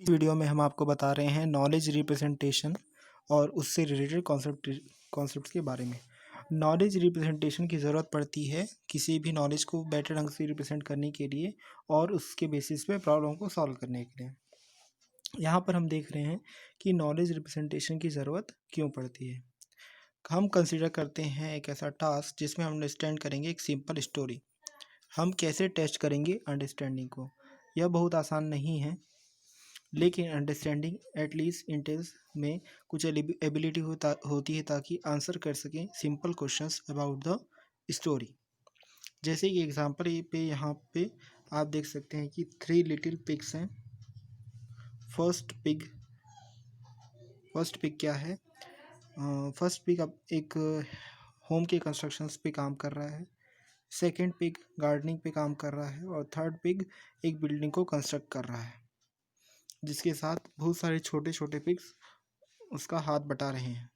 इस वीडियो में हम आपको बता रहे हैं नॉलेज रिप्रेजेंटेशन और उससे रिलेटेड कॉन्सेप्ट्स के बारे में। नॉलेज रिप्रेजेंटेशन की ज़रूरत पड़ती है किसी भी नॉलेज को बेटर ढंग से रिप्रेजेंट करने के लिए और उसके बेसिस पे प्रॉब्लम को सॉल्व करने के लिए। यहाँ पर हम देख रहे हैं कि नॉलेज रिप्रेजेंटेशन की ज़रूरत क्यों पड़ती है। हम कंसिडर करते हैं एक ऐसा टास्क जिसमें हम अंडरस्टैंड करेंगे एक सिंपल स्टोरी। हम कैसे टेस्ट करेंगे अंडरस्टैंडिंग को। यह बहुत आसान नहीं है, लेकिन अंडरस्टैंडिंग एटलीस्ट इंटेल्स में कुछ एबिलिटी होती है ताकि आंसर कर सकें simple questions about the story. जैसे कि एग्जांपल पे यहाँ पे आप देख सकते हैं कि 3 लिटिल पिग्स हैं। फर्स्ट पिग क्या है? फर्स्ट पिग अब एक होम के कंस्ट्रक्शंस पे काम कर रहा है। सेकंड पिग गार्डनिंग पे काम कर रहा है और थर्ड पिग एक बिल्डिंग को कंस्ट्रक्ट कर रहा है, जिसके साथ बहुत सारे छोटे छोटे पिग्स उसका हाथ बटा रहे हैं।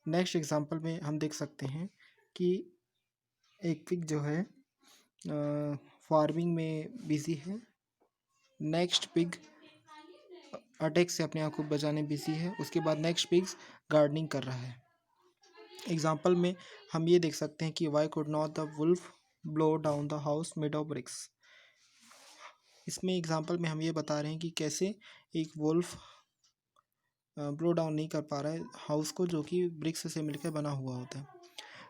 नेक्स्ट एग्जांपल में हम देख सकते हैं कि एक पिग जो है फार्मिंग में बिजी है। नेक्स्ट पिग अटैक से अपने आप को बचाने बिजी है। उसके बाद नेक्स्ट पिग्स गार्डनिंग कर रहा है। एग्जांपल में हम ये देख सकते हैं कि why could not the wolf blow down the house made of bricks. इसमें एग्जांपल में हम ये बता रहे हैं कि कैसे एक वुल्फ ब्लो डाउन नहीं कर पा रहा है हाउस को, जो कि ब्रिक्स से मिलकर बना हुआ होता है।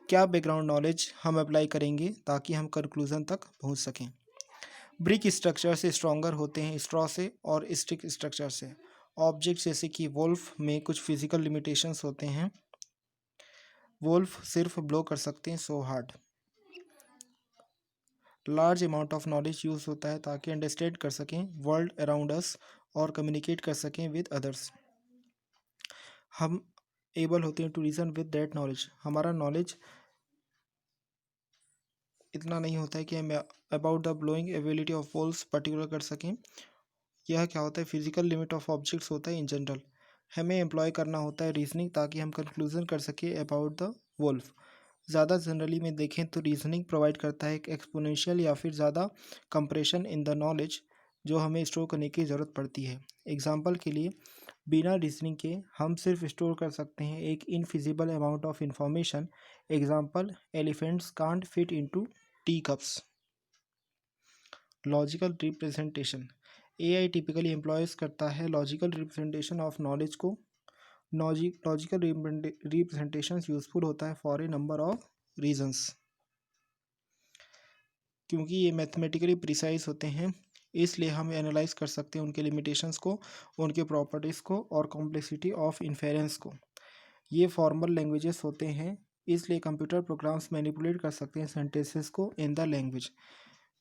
क्या बैकग्राउंड नॉलेज हम अप्लाई करेंगे ताकि हम कंक्लूजन तक पहुंच सकें। ब्रिक स्ट्रक्चर से स्ट्रॉन्गर होते हैं स्ट्रॉ से और स्टिक स्ट्रक्चर से। ऑब्जेक्ट जैसे कि वोल्फ में कुछ फिजिकल लिमिटेशंस होते हैं। वोल्फ सिर्फ ब्लो कर सकते हैं so hard. Large amount of knowledge use होता है ताकि अंडरस्टैंड कर सकें वर्ल्ड अराउंड अस और कम्युनिकेट कर सकें विद अदर्स। हम एबल होते हैं to reason with that knowledge. हमारा नॉलेज इतना नहीं होता है कि हम about the blowing ability of wholes particular कर सकें। यह क्या होता है? फिजिकल लिमिट ऑफ ऑब्जेक्ट्स होता है इन जनरल। हमें एम्प्लॉय करना होता है रीजनिंग ताकि हम कंक्लूजन कर सकें अबाउट द वोल्फ। ज़्यादा जनरली में देखें तो रीजनिंग प्रोवाइड करता है एक एक्सपोनेंशियल या फिर ज़्यादा कंप्रेशन इन द नॉलेज जो हमें स्टोर करने की ज़रूरत पड़ती है। एग्जाम्पल के लिए, बिना रीजनिंग के हम सिर्फ स्टोर कर सकते हैं एक infeasible amount of information. Example, elephants can't fit into T cups. Logical representation, AI typically employees करता है लॉजिकल रिप्रेजेंटेशन ऑफ नॉलेज को। लॉजिकल रिप्रेजेंटेशन यूजफुल होता है for a number of reasons. क्योंकि ये मैथमेटिकली प्रिसाइज होते हैं, इसलिए हम एनालाइज कर सकते हैं उनके लिमिटेशंस को, उनके प्रॉपर्टीज़ को और कॉम्प्लेक्सिटी ऑफ इन्फेरेंस को। ये फॉर्मल लैंग्वेजेस होते हैं, इसलिए कंप्यूटर प्रोग्राम्स मैनिपुलेट कर सकते हैं सेंटेंसेस को इन द लैंग्वेज।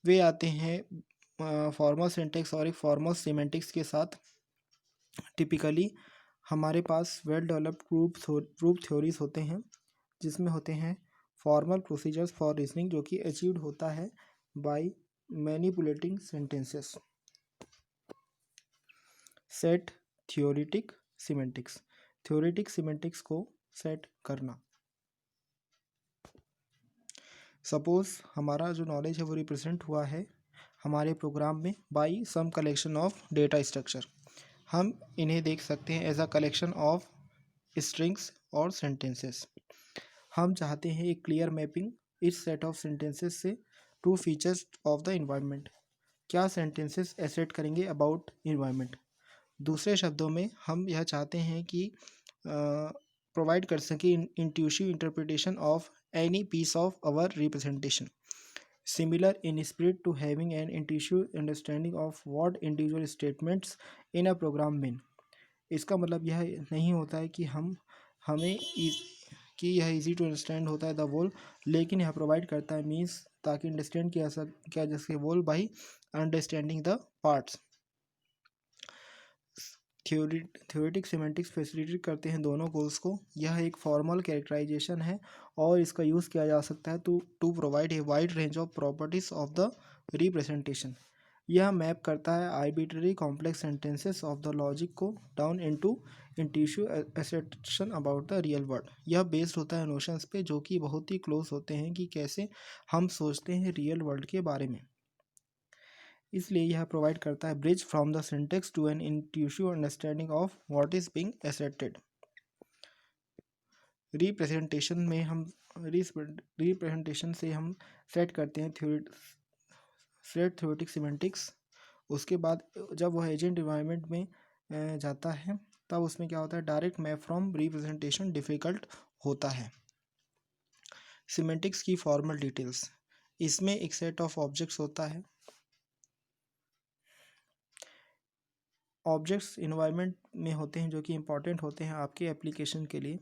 वे आते हैं फॉर्मल सिंटेक्स और एक फॉर्मल सिमेंटिक्स के साथ। टिपिकली हमारे पास वेल डेवलप्ड प्रूफ थ्योरीज होते हैं, जिसमें होते हैं फॉर्मल प्रोसीजर्स फॉर रीजनिंग, जो कि अचीव्ड होता है by manipulating sentences. Set theoretic semantics, theoretic semantics को सेट करना। सपोज हमारा जो नॉलेज है वो रिप्रेजेंट हुआ है हमारे प्रोग्राम में by some collection of data structure. हम इन्हें देख सकते हैं as a collection of strings और सेंटेंसेस। हम चाहते हैं एक क्लियर मैपिंग इस सेट ऑफ सेंटेंसेस से to features of the environment. क्या सेंटेंसेस एसेट करेंगे अबाउट इन्वायरमेंट। दूसरे शब्दों में हम यह चाहते हैं कि प्रोवाइड कर सकें intuitive interpretation of any piece of our representation, similar in spirit to having an intuitive understanding of what individual statements in a program mean. इसका मतलब यह नहीं होता है कि हमें कि यह इजी टू अंडरस्टैंड होता है द वोल, लेकिन यह प्रोवाइड करता है मीन्स ताकि अंडरस्टैंड किया जा सके whole by understanding the parts. Theoretic semantics facilitate करते हैं दोनों गोल्स को। यह एक फॉर्मल कैरेक्टराइजेशन है और इसका यूज़ किया जा सकता है to provide a wide range of properties of the representation. यह मैप करता है arbitrary complex sentences of the logic को down into intuitive assertion about the real world. यह बेस्ड होता है नोशंस पे जो कि बहुत ही क्लोज होते हैं कि कैसे हम सोचते हैं रियल वर्ल्ड के बारे में। इसलिए यह प्रोवाइड करता है bridge from the syntax to an intuitive understanding of what is being asserted. Representation में हम रिप्रेजेंटेशन से हम सेट करते हैं सेट थ्योरेटिक सिमेंटिक्स। उसके बाद जब वह एजेंट इन्वायरमेंट में जाता है तब उसमें क्या होता है, direct map from representation difficult होता है। सिमेंटिक्स की फॉर्मल डिटेल्स, इसमें एक सेट ऑफ ऑब्जेक्ट्स होता है। ऑब्जेक्ट्स इन्वायरमेंट में होते हैं जो कि इंपॉर्टेंट होते हैं आपके एप्लीकेशन के लिए।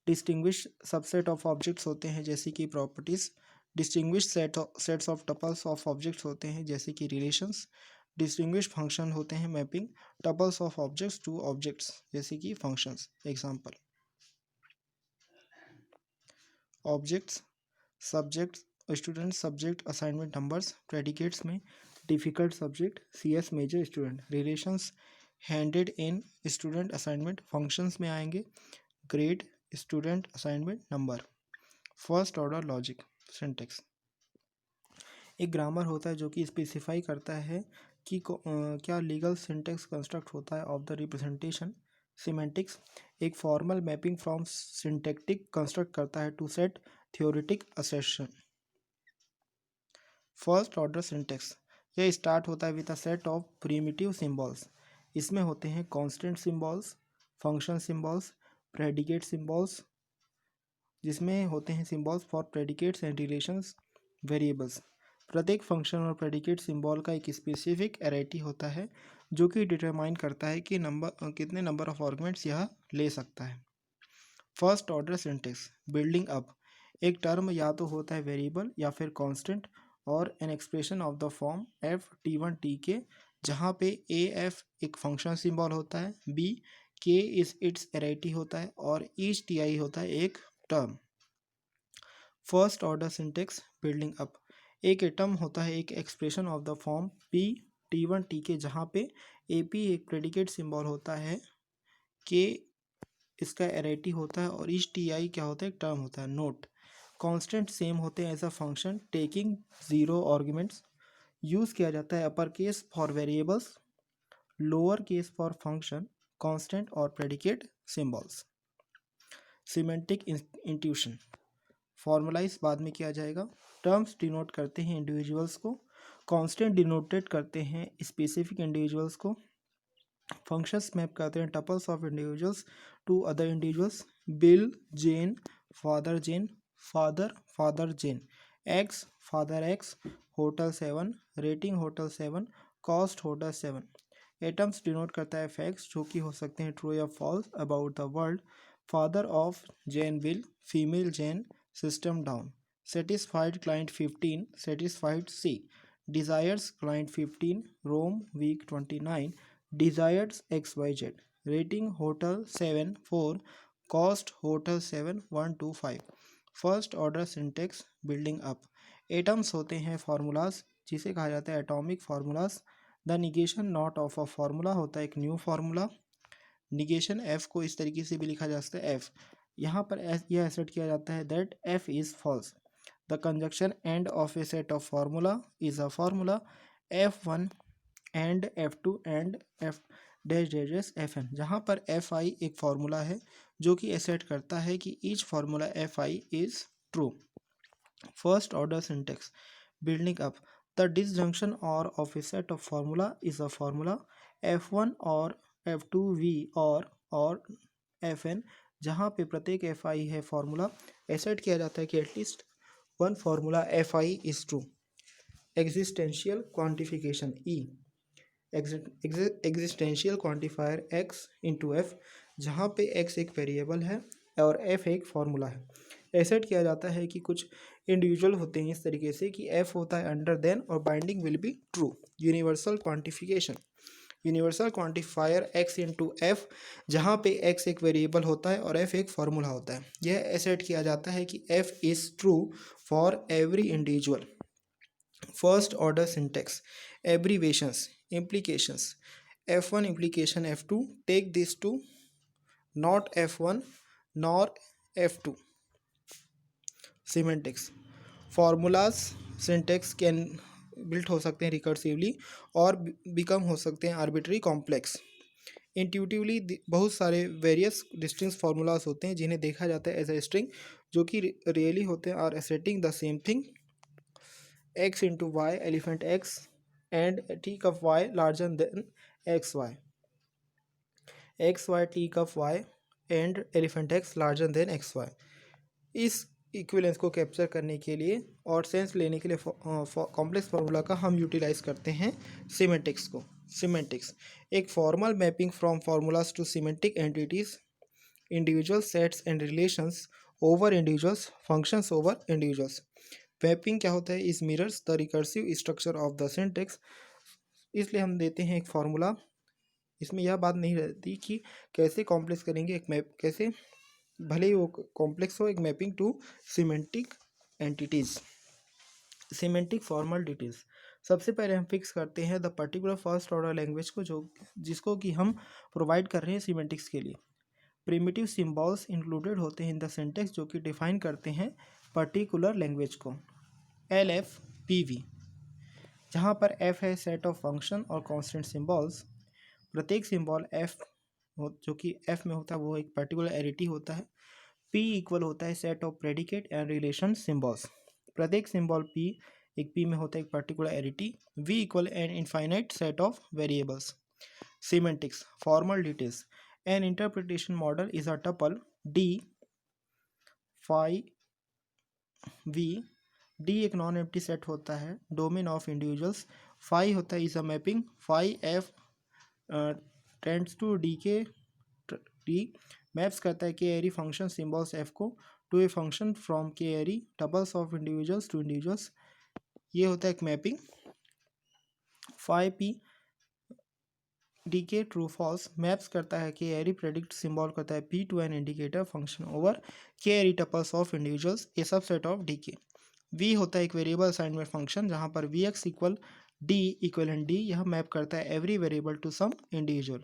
डिस्टिंग्विश सबसेट ऑफ ऑब्जेक्ट्स होते हैं जैसे कि properties. Distinguish sets of tuples of objects होते हैं जैसे कि रिलेशंस। डिस्टिंग्विश फंक्शन होते हैं mapping tuples of objects to objects जैसे कि functions. Example, objects, subjects, student, subject, assignment numbers. Predicates में difficult subject, CS major, student. Relations handed in, student, assignment. Functions में आएंगे grade, student, assignment number. First order logic syntax, एक grammar होता है जो कि स्पेसिफाई करता है कि क्या लीगल सिंटेक्स कंस्ट्रक्ट होता है ऑफ द रिप्रेजेंटेशन। सिमेंटिक्स एक formal mapping from syntactic construct करता है to set theoretic assertion. First order syntax, यह स्टार्ट होता है with a set of primitive symbols. इसमें होते हैं constant symbols, function symbols, predicate symbols, जिसमें होते हैं symbols for predicates and relations, variables. प्रत्येक फंक्शन और प्रेडिकेट सिंबल का एक स्पेसिफिक एरेटी होता है जो कि डिटरमाइन करता है कि कितने नंबर ऑफ आर्गुमेंट्स यह ले सकता है। First order syntax, building up, एक टर्म या तो होता है वेरिएबल या फिर कांस्टेंट और an expression of the form F T1 Tk, जहाँ पे ए एफ एक फंक्शन सिंबल होता है, बी के इज इट्स एरेटी होता है और ईच Ti होता है एक term. First order syntax, building up, एक एटम होता है एक expression of the form P T1 Tk, जहाँ पे AP एक प्रेडिकेट सिंबल होता है, के इसका एरेटी होता है और ईच Ti क्या होता है, एक टर्म होता है। नोट, कांस्टेंट सेम होते हैं as a function taking 0 arguments. Use किया जाता है upper case for variables, lower case for function, constant और predicate symbols. Semantic intuition, formalize बाद में किया जाएगा। टर्म्स डिनोट करते हैं इंडिविजुअल्स को, कांस्टेंट डिनोटेड करते हैं स्पेसिफिक इंडिविजुअल्स को, फंक्शंस मैप करते हैं tuples of individuals to other individuals. Bill Jane, father Jane, father father Jane. X, father X, hotel 7, rating hotel 7, cost hotel 7। Atoms denote करता है फैक्ट्स जो कि हो सकते हैं ट्रू या false about the world. Father of Jane Bill, female Jane, system down. Satisfied client 15, satisfied C. Desires client 15, room week 29, desires XYZ। Rating hotel 7 4, cost hotel 7 1 2 5। First order syntax, building up, atoms होते हैं formulas जिसे कहा जाता है atomic formulas. The negation not of a formula होता है एक new formula. Negation F को इस तरीके से भी लिखा जा सकता है एफ, यहाँ पर यह एसेट किया जाता है that F is false. The conjunction and of a set of formula is a formula F1 and F2 and F dash dash dash Fn, जहाँ पर Fi एक फार्मूला है जो कि एसेट करता है कि each formula Fi is true. First order syntax, building up, the disjunction or of a set of formula is a formula F1 or F2 V और Fn, जहाँ पे प्रत्येक Fi है फार्मूला। एसेट किया जाता है कि at least one formula Fi is true. Existential quantification E, existential quantifier x into F, जहाँ पे x एक वेरिएबल है और f एक फार्मूला है। एसेट किया जाता है कि कुछ इंडिविजुअल होते हैं इस तरीके से कि f होता है अंडर देन और binding will be true. Universal quantification, universal quantifier x into F, जहाँ पे x एक वेरिएबल होता है और f एक फार्मूला होता है। यह एसेट किया जाता है कि f is true for every individual. First order syntax, abbreviations, implications, F1 implication F2, take these two, not F1 nor F2. Semantics, formulas syntax can built हो सकते हैं रिकर्सिवली और बिकम हो सकते हैं आर्बिट्री कॉम्प्लेक्स। इंट्यूटिवली बहुत सारे various distinct formulas होते हैं जिन्हें देखा जाता है एज ए स्ट्रिंग, जो कि रियली होते हैं are asserting the same thing x into y elephant x and t of y larger than xy, xy t of y and elephant x larger than xy। इस equivalence को capture करने के लिए और सेंस लेने के लिए कॉम्प्लेक्स फार्मूला का हम यूटिलाइज करते हैं सीमेंटिक्स को। सीमेंटिक्स एक formal mapping from formulas to semantic entities, individual sets and relations over individuals, functions over individuals. Mapping क्या होता है? Is mirrors the recursive structure of the syntax. इसलिए हम देते हैं एक फार्मूला, इसमें यह बात नहीं रहती कि कैसे कॉम्प्लेक्स करेंगे एक मैप, कैसे भले ही वो कॉम्प्लेक्स हो, एक mapping to semantic entities. Semantic formal details, सबसे पहले हम फिक्स करते हैं the particular first order language को, जो जिसको कि हम प्रोवाइड कर रहे हैं सीमेंटिक्स के लिए। प्रिमिटिव सिम्बॉल्स इंक्लूडेड होते हैं इन द सिंटेक्स, जो कि डिफाइन करते हैं पर्टिकुलर लैंग्वेज को। एल एफ पी वी, जहाँ पर एफ है सेट ऑफ फंक्शन और कॉन्स्टेंट सिम्बॉल्स। प्रत्येक सिम्बॉल एफ जो कि एफ में होता है वो एक पर्टिकुलर एरिटी होता है। पी इक्वल होता है set of predicate and relation symbols. प्रत्येक सिम्बॉल पी एक पी में होता है एक particular arity. V equal an infinite set of variables. Semantics formal details, an interpretation model is a tuple D phi V. D एक non empty set होता है, domain of individuals. Phi होता है is a mapping, phi F tends to D K D maps करता है K ary function symbols F को to a function from K ary tuples of individuals to individuals. ये होता है एक mapping. Phi P D K true false maps करता है K ary predict symbol करता है P to an indicator function over K ary tuples of individuals a subset of D K. V होता है एक वेरिएबल असाइनमेंट फंक्शन, जहाँ पर V X equal D equivalent D, यह मैप करता है every variable to some individual.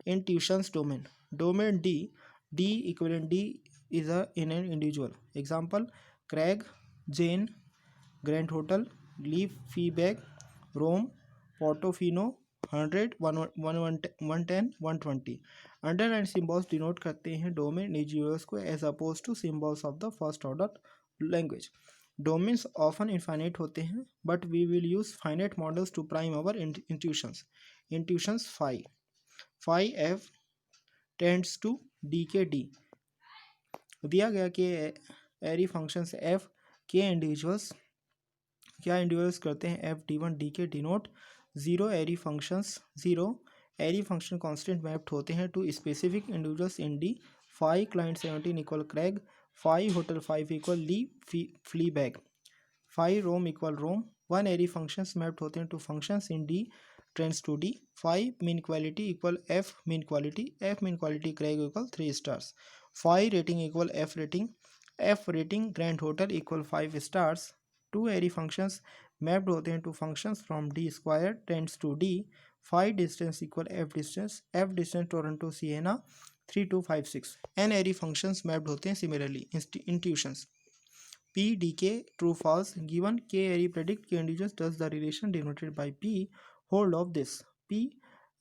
Intuitions domain, domain D, D equivalent D is a in an individual. Example Craig, Jane, grand hotel, leaf feebag, Rome, Portofino, 100, 110, 120। Underline symbols denote करते हैं domain individuals को as opposed to symbols of the first order language. Domains often infinite होते हैं, but we will use finite models to prime our intuitions. Intuitions phi, phi F tends to D K D. दिया गया कि ary functions F के individuals क्या individuals करते हैं F D one D के denote zero ary functions zero ary function constant mapped होते हैं to specific individuals in D. Phi client 17 equal Craig, phi hotel 5 equal le flea bag, phi Rome equal Rome. One ary functions mapped होते हैं to functions in D trends to D. Phi mean quality equal F mean quality, F mean quality Craig equal 3 stars. Phi rating equal F rating, F rating grand hotel equal 5 stars. Two ary functions mapped होते हैं to functions from D square tends to D. Phi distance equal F distance Toronto Siena 3256। N ary functions mapped होते हैं similarly intuitions P D K true false given K array predict K individuals, thus the relation denoted by P hold of this P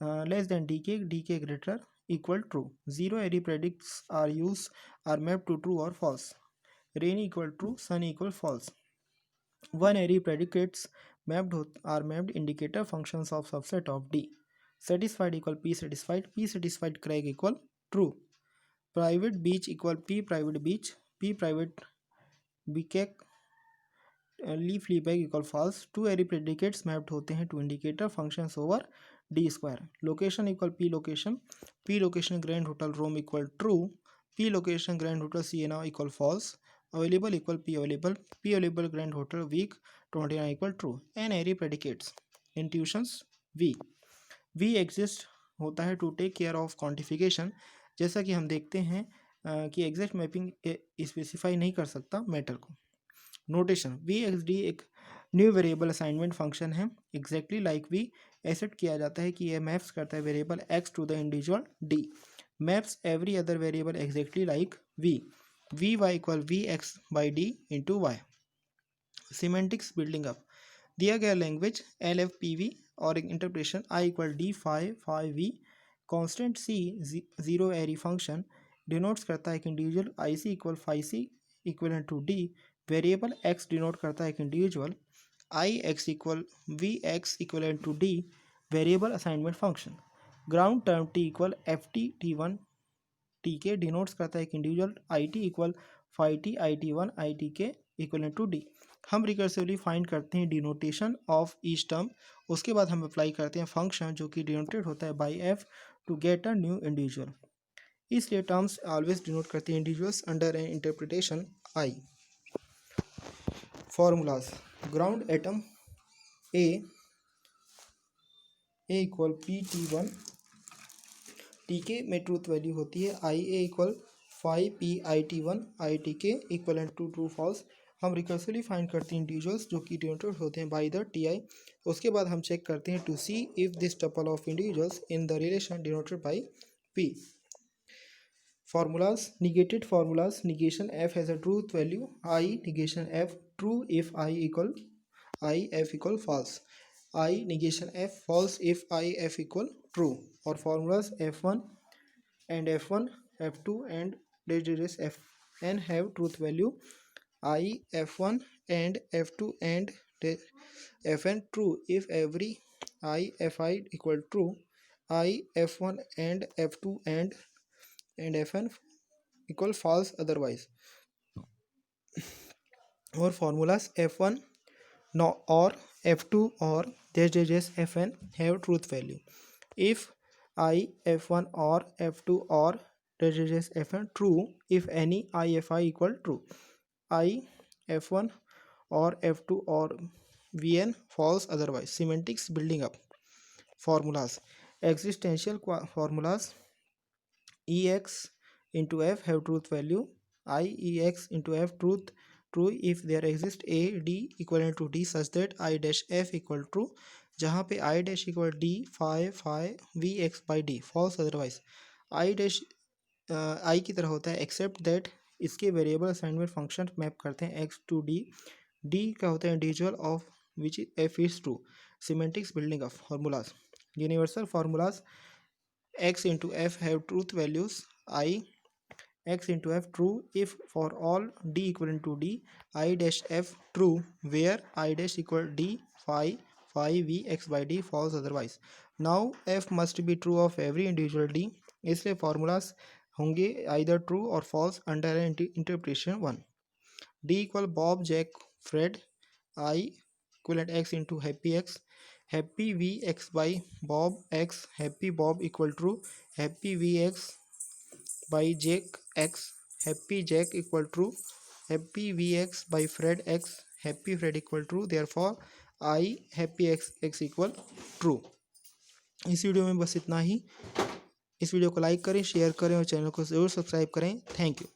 less than DK greater equal true. Zero array predicts are mapped to true or false. Rain equal true, sun equal false. One array predicates are mapped indicator functions of subset of D. Satisfied equal P satisfied Craig equal true. Private beach equal P private beach, P private बीकेक leaf leebag equal false. Two ary predicates mapped होते हैं to indicator functions over D square. Location equal P location grand hotel Rome equal true, P location grand hotel Siena equal false. Available equal P available grand hotel week 29 equal true. N ary predicates intuitions V exist होता है to take care of quantification. जैसा कि हम देखते हैं कि exact mapping specify नहीं कर सकता मैटर को। नोटेशन वी एक्स डी एक न्यू वेरिएबल असाइनमेंट फंक्शन है। एग्जैक्टली लाइक वी एसेट किया जाता है कि यह मैप्स करता है variable X to the individual D, maps every other variable exactly like V Y equal V X by D into Y. Semantics building up, दिया गया लैंग्वेज LFPV और एक interpretation I equal D five V constant C zero ary function denotes करता है कि individual IC equal five C equal to D, variable X denote करता है कि individual IX equal VX equal to D, variable assignment function. Ground term T equal FT T1 TK denotes करता है कि individual IT equal five T IT1 ITK equal to D. हम recursively find करते हैं denotation of each term, उसके बाद हम apply करते हैं फंक्शन जो कि डिनोटेड होता है by F to get a new individual. इसलिए टर्म्स ऑलवेज डिनोट करते हैं individuals under an interpretation I। Formulas ground atom A equal PT1 TK में ट्रूथ वैल्यू होती है IA equal five PIT1 ITK equal to true false. हम recursively find करते हैं individuals जो कि डिनोटेड होते हैं बाय द TI। उसके बाद हम चेक करते हैं to see if this tuple of individuals in the relation denoted by P। Formulas, negated formulas, negation F has a truth value I, negation F true if I F equal false, I negation F false if I F equal true। और formulas F1 and F1 F2 and dash Fn have truth value I F1 and F2 and Fn true if every I Fi equal true, I F1 and F2 and Fn equal false otherwise। और formulas F1 no or F2 or dash Fn have truth value if I F1 or F2 or dash Fn true if any IFI equal true, I F1 or F2 or Vn false otherwise। Semantics building up formulas, existential formulas EX into F have truth value I EX into F true if there exists A D equivalent to D such that I dash F equal true, जहाँ पे I dash equal D five VX by D false otherwise। I dash I की तरह होता है except that इसके variable assignment function map करते हैं X to D का होता है individual of which F is true। Semantics building of formulas, universal formulas X into F have truth values I X into F true if for all D equivalent to D I dash F true where I dash equal D phi V X by D false otherwise। Now F must be true of every individual D, इसलिए formulas होंगे either true or false under interpretation 1। D equal Bob Jack Fred I equivalent X into happy X, happy V X by Bob X, happy Bob equal true, happy V X by Jack X, happy Jack equal true, happy VX by Fred X, happy Fred equal true, therefore I happy X equal true। इस video में बस इतना ही। इस video को like करें, share करें और channel को ज़रूर सब्सक्राइब करें। Thank you.